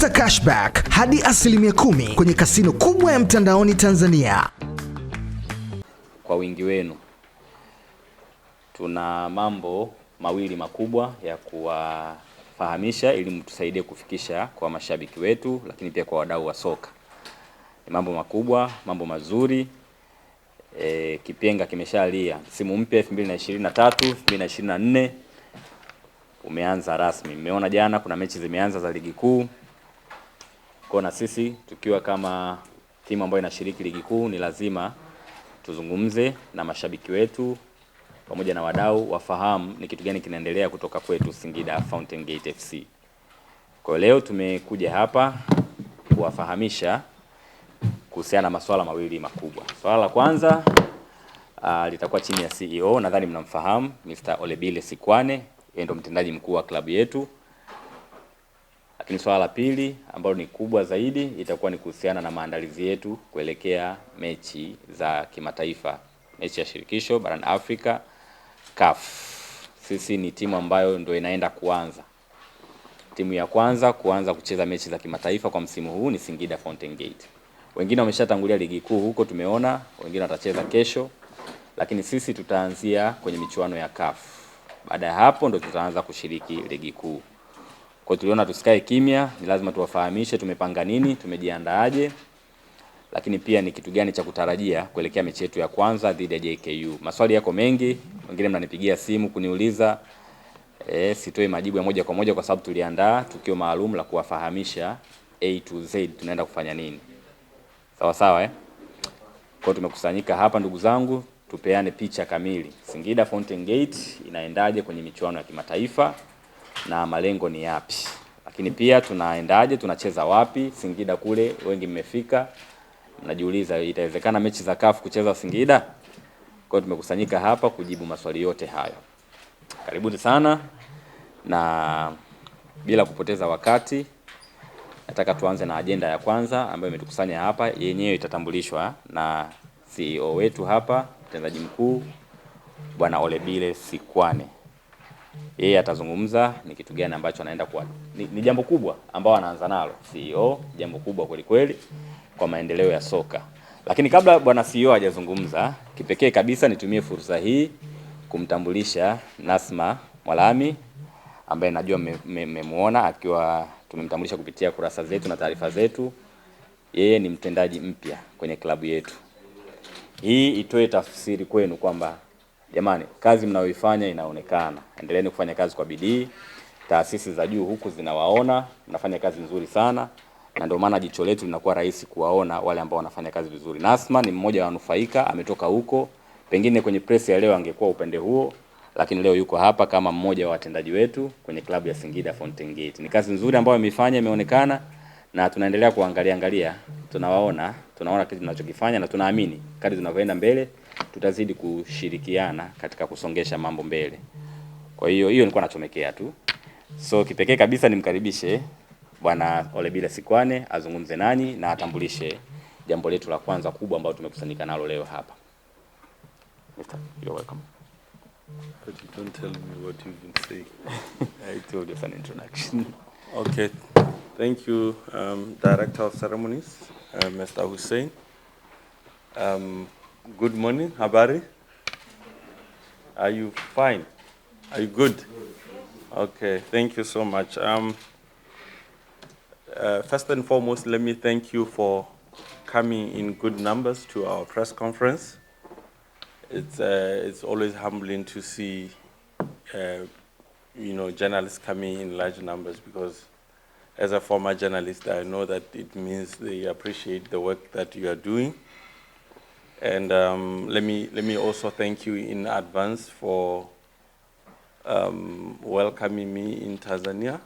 Pata cashback hadi 10% kwenye kasino kubwa ya mtandaoni Tanzania. Kwa wingi wenu, tuna mambo mawili makubwa ya kuwafahamisha ili mtusaidie kufikisha kwa mashabiki wetu, lakini pia kwa wadau wa soka. Ni mambo makubwa, mambo mazuri. Kipenga kimeshalia. Msimu mpya 2023 2024 umeanza rasmi. Mmeona jana kuna mechi zimeanza za ligi kuu. Kwa na sisi tukiwa kama timu ambayo inashiriki ligi kuu ni lazima tuzungumze na mashabiki wetu pamoja na wadau wafahamu ni kitu gani kinaendelea kutoka kwetu Singida Fountain Gate FC. Kwa leo tumekuja hapa kuwafahamisha kuhusiana na masuala mawili makubwa. Swala la kwanza litakuwa chini ya CEO, nadhani mnamfahamu Mr. Olebile Sikwane, yeye ndo mtendaji mkuu wa klabu yetu. Lakini swala la pili ambalo ni kubwa zaidi itakuwa ni kuhusiana na maandalizi yetu kuelekea mechi za kimataifa, mechi ya shirikisho barani Afrika CAF. Sisi ni timu ambayo ndio inaenda kuanza. Timu ya kwanza kuanza kucheza mechi za kimataifa kwa msimu huu ni Singida Fountain Gate. Wengine wameshatangulia ligi kuu huko tumeona, wengine watacheza kesho, lakini sisi tutaanzia kwenye michuano ya CAF. Baada ya hapo ndo tutaanza kushiriki ligi kuu. Kwa tuliona tusikae kimya, ni lazima tuwafahamishe tumepanga nini, tumejiandaaje, lakini pia ni kitu gani cha kutarajia kuelekea mechi yetu ya kwanza dhidi ya JKU. Maswali yako mengi, wengine mnanipigia simu kuniuliza, sitoi majibu ya moja kwa moja kwa sababu tuliandaa tukio maalum la kuwafahamisha A to Z tunaenda kufanya nini. Sawa sawa Kwa tumekusanyika hapa ndugu zangu, tupeane picha kamili. Singida Fountain Gate inaendaje kwenye michuano ya kimataifa na malengo ni yapi? Lakini pia tunaendaje, tunacheza wapi? Singida kule wengi mmefika. Mnajiuliza itawezekana mechi za CAF kucheza Singida? Kwa tumekusanyika hapa kujibu maswali yote hayo. Karibuni sana, na bila kupoteza wakati nataka tuanze na agenda ya kwanza ambayo imetukusanya hapa. Yenyewe itatambulishwa na CEO wetu hapa, mtendaji mkuu Bwana Olebile Sikwane. Yeye atazungumza ni kitu gani ambacho anaenda kwa ni jambo kubwa ambao anaanza nalo CEO, jambo kubwa kweli kweli kwa maendeleo ya soka. Lakini kabla bwana CEO hajazungumza, kipekee kabisa nitumie fursa hii kumtambulisha Nasma Mwalami ambaye najua mmemuona akiwa tumemtambulisha kupitia kurasa zetu na taarifa zetu. Yeye ni mtendaji mpya kwenye klabu yetu. Hii itoe tafsiri kwenu kwamba jamani, kazi mnayoifanya inaonekana. Endeleeni kufanya kazi kwa bidii. Taasisi za juu huku zinawaona, mnafanya kazi nzuri sana. Na ndio maana jicho letu linakuwa rahisi kuwaona wale ambao wanafanya kazi vizuri. Nasma ni mmoja wa wanufaika, ametoka huko. Pengine kwenye press ya leo angekuwa upande huo, lakini leo yuko hapa kama mmoja wa watendaji wetu kwenye klabu ya Singida Fountain Gate. Ni kazi nzuri ambayo ameifanya, imeonekana, na tunaendelea kuangalia, tunaona kitu tunachokifanya, na tunaamini kadri tunavyoenda mbele tutazidi kushirikiana katika kusongesha mambo mbele. Kwa hiyo nilikuwa nachomekea tu. So kipekee kabisa nimkaribishe Bwana Olebile Sikwane azungumze nanyi na atambulishe jambo letu la kwanza kubwa ambalo tumekusanyika nalo leo hapa. Mr. You're welcome. But you don't tell me what you've been saying. I told you an introduction. Okay. Thank you, Director of Ceremonies, Mr. Hussein. Good morning, habari. Are you fine? Are you good? Okay, thank you so much. First and foremost, let me thank you for coming in good numbers to our press conference. It's always humbling to see, journalists coming in large numbers, because as a former journalist, I know that it means they appreciate the work that you are doing. And let me also thank you in advance for welcoming me in Tanzania.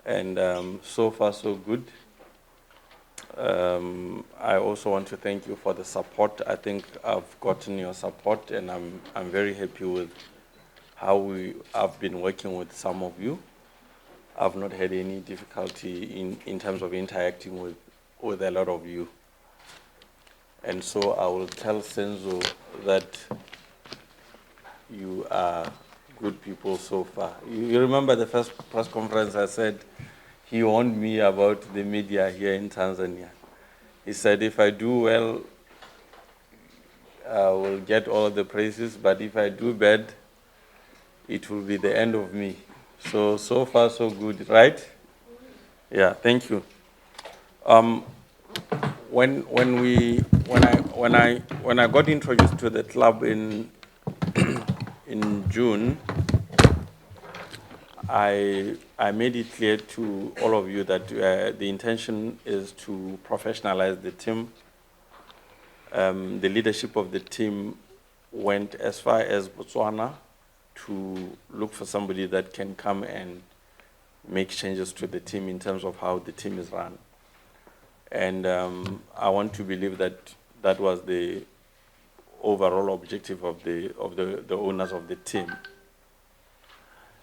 And so far, so good. I also want to thank you for the support. I think I've gotten your support, and I'm very happy with how I've been working with some of you. I've not had any difficulty in terms of interacting with a lot of you. And so I will tell Senzo that you are good people so far. You remember the first press conference I said he warned me about the media here in Tanzania. He said, if I do well, I will get all the praises, but if I do bad, it will be the end of me. So far, so good, right? Yeah, thank you. When I got introduced to the club in in June, I made it clear to all of you that the intention is to professionalize the team. The leadership of the team went as far as Botswana to look for somebody that can come and make changes to the team in terms of how the team is run. And I want to believe that that was the overall objective of the owners of the team.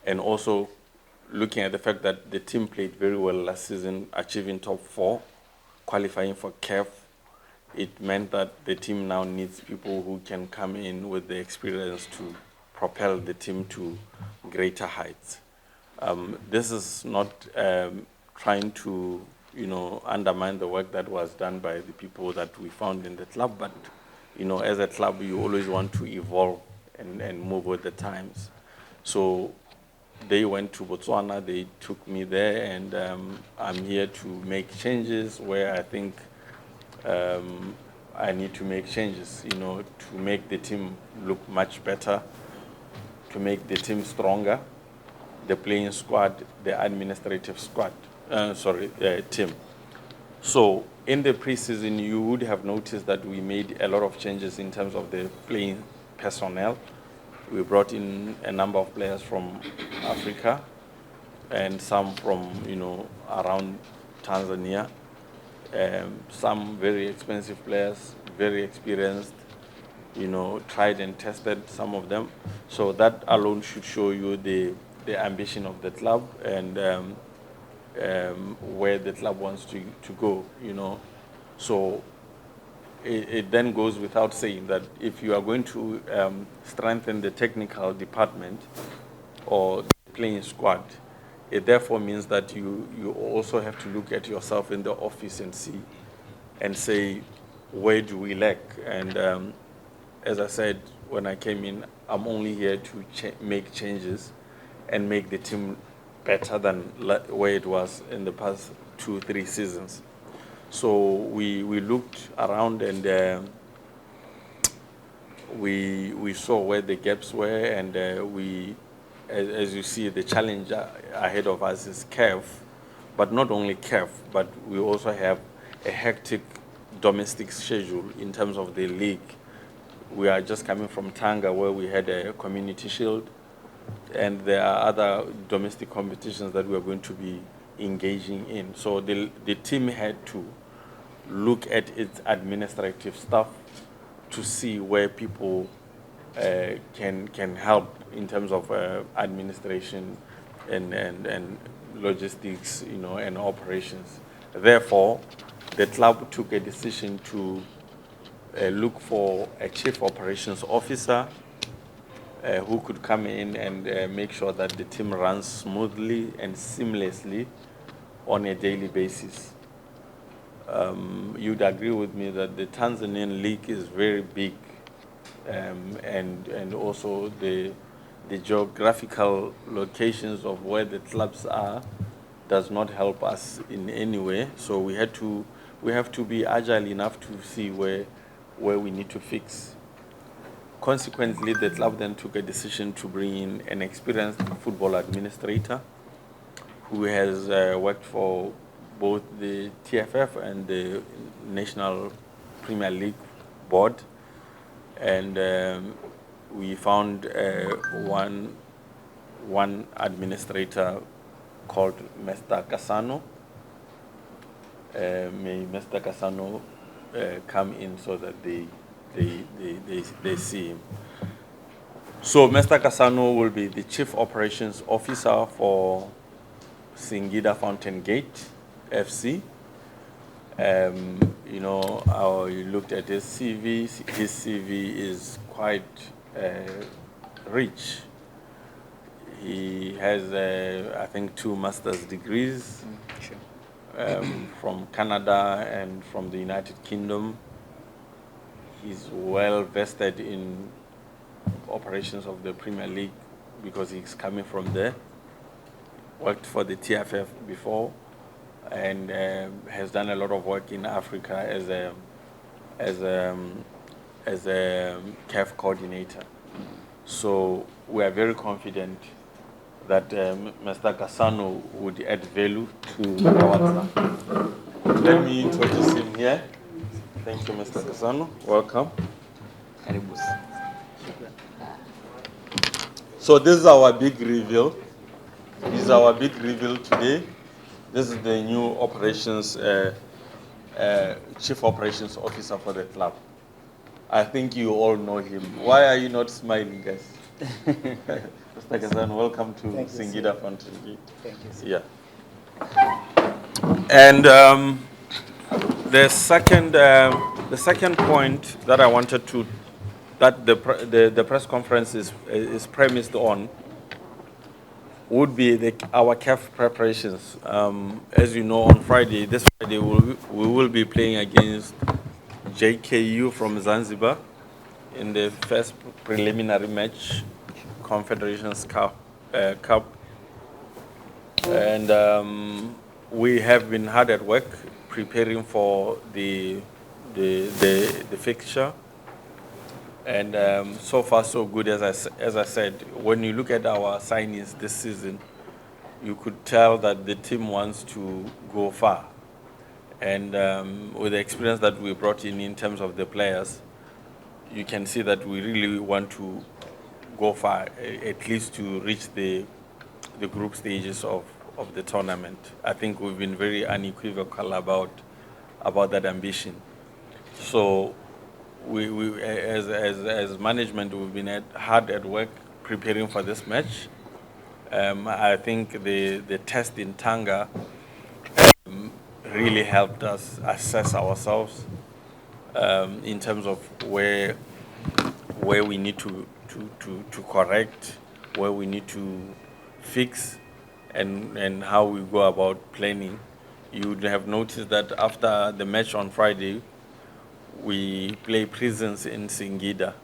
And also looking at the fact that the team played very well last season, achieving top 4, qualifying for CAF, it meant that the team now needs people who can come in with the experience to propel the team to greater heights. This is not trying to, undermine the work that was done by the people that we found in the club, but, as a club, you always want to evolve and move with the times. So they went to Botswana, they took me there, and I'm here to make changes where I think I need to make changes, to make the team look much better, to make the team stronger, the playing squad, the administrative squad, team. So in the preseason, you would have noticed that we made a lot of changes in terms of the playing personnel. We brought in a number of players from Africa and some from, around Tanzania. Some very expensive players, very experienced, tried and tested, some of them. So that alone should show you the ambition of the club and where the club wants to go, So it then goes without saying that if you are going to strengthen the technical department or the playing squad, it therefore means that you also have to look at yourself in the office and see and say, where do we lack? And as I said, when I came in, I'm only here to make changes and make the team better than where it was in the past 2-3 seasons. So we looked around and we saw where the gaps were, and as you see, the challenge ahead of us is CAF, but not only CAF, but we also have a hectic domestic schedule in terms of the league. We are just coming from Tanga, where we had a community shield, and there are other domestic competitions that we are going to be engaging in. So the team had to look at its administrative stuff to see where people can help in terms of administration and logistics, and operations. Therefore, the club took a decision to look for a chief operations officer who could come in and make sure that the team runs smoothly and seamlessly on a daily basis. You'd agree with me that the Tanzanian league is very big, and also the geographical locations of where the clubs are does not help us in any way. So we have to be agile enough to see where we need to fix. Consequently, the club then took a decision to bring in an experienced football administrator who has worked for both the TFF and the National Premier League Board. And we found one administrator called Mr. Cassano. May Mr. Cassano come in so that they see him. So Mr. Cassano will be the Chief Operations Officer for Singida Fountain Gate FC. I looked at his CV. His CV is quite rich. He has, I think, 2 master's degrees from Canada and from the United Kingdom. He's well vested in operations of the Premier League because he's coming from there. Worked for the TFF before, and has done a lot of work in Africa as a CAF coordinator. So we are very confident that Mr. Kasano would add value to our club. Let me introduce him here. Thank you, Mr. Kasano. Welcome. So this is our big reveal. This is our big reveal today. This is the new operations, chief operations officer for the club. I think you all know him. Why are you not smiling, guys? Mr. Kazan, welcome to Singida Fountain Gate. Thank you, sir. Yeah. And the second point that I wanted to, that the press conference is premised on, would be our CAF preparations. As you know, on Friday, this Friday, we will be playing against JKU from Zanzibar in the first preliminary match, Confederations Cup. And we have been hard at work preparing for the fixture. And so far, so good. As I said, when you look at our signings this season, you could tell that the team wants to go far. And with the experience that we brought in terms of the players, you can see that we really want to go far, at least to reach the group stages of the tournament. I think we've been very unequivocal about that ambition. So we as management, we've been hard at work preparing for this match. I think the test in Tanga really helped us assess ourselves in terms of where we need to correct, where we need to fix, and how we go about planning. You would have noticed that after the match on Friday, we play Prisons in Singida.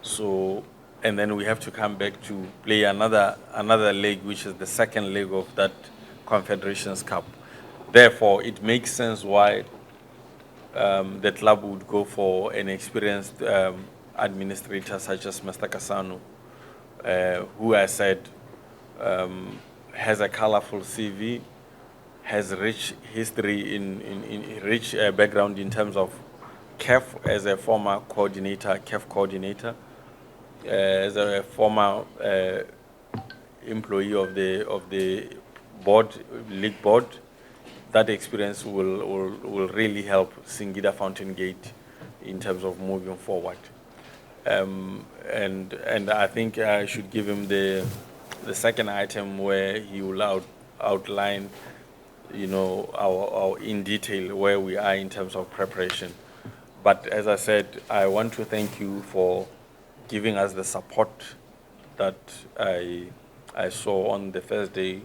So, and then we have to come back to play another leg, which is the second leg of that Confederations Cup. Therefore, it makes sense why the club would go for an experienced administrator such as Mr. Kasano, who I said has a colorful CV, has rich history in rich background in terms of CAF as a former coordinator, CAF coordinator, as a former employee of the board, league board. That experience will really help Singida Fountain Gate in terms of moving forward. And I think I should give him the second item where he will outline, you know, our in detail where we are in terms of preparation. But as I said, I want to thank you for giving us the support that I saw on the first day.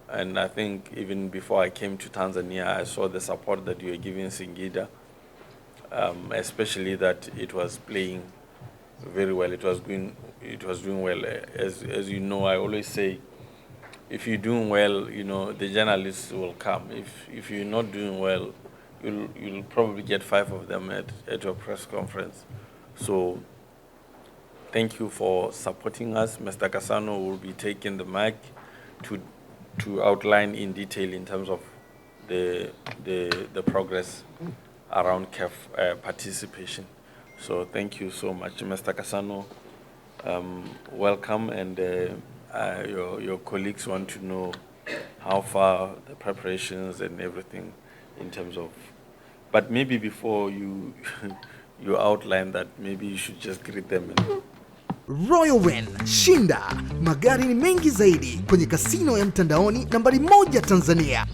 And I think even before I came to Tanzania, I saw the support that you were giving Singida, especially that it was playing very well. It was doing well. As you know, I always say, if you're doing well, you know, the journalists will come. If you're not doing well, you'll probably get 5 of them at your press conference. So thank you for supporting us. Mr. Kasano will be taking the mic to outline in detail in terms of the progress around CAF participation. So thank you so much, Mr. Kasano. Welcome, and your colleagues want to know how far the preparations and everything in terms of. But maybe before you outline that, maybe you should just greet them. Royal Win, shinda magari ni mengi zaidi kwenye kasino ya mtandaoni nambari 1 Tanzania.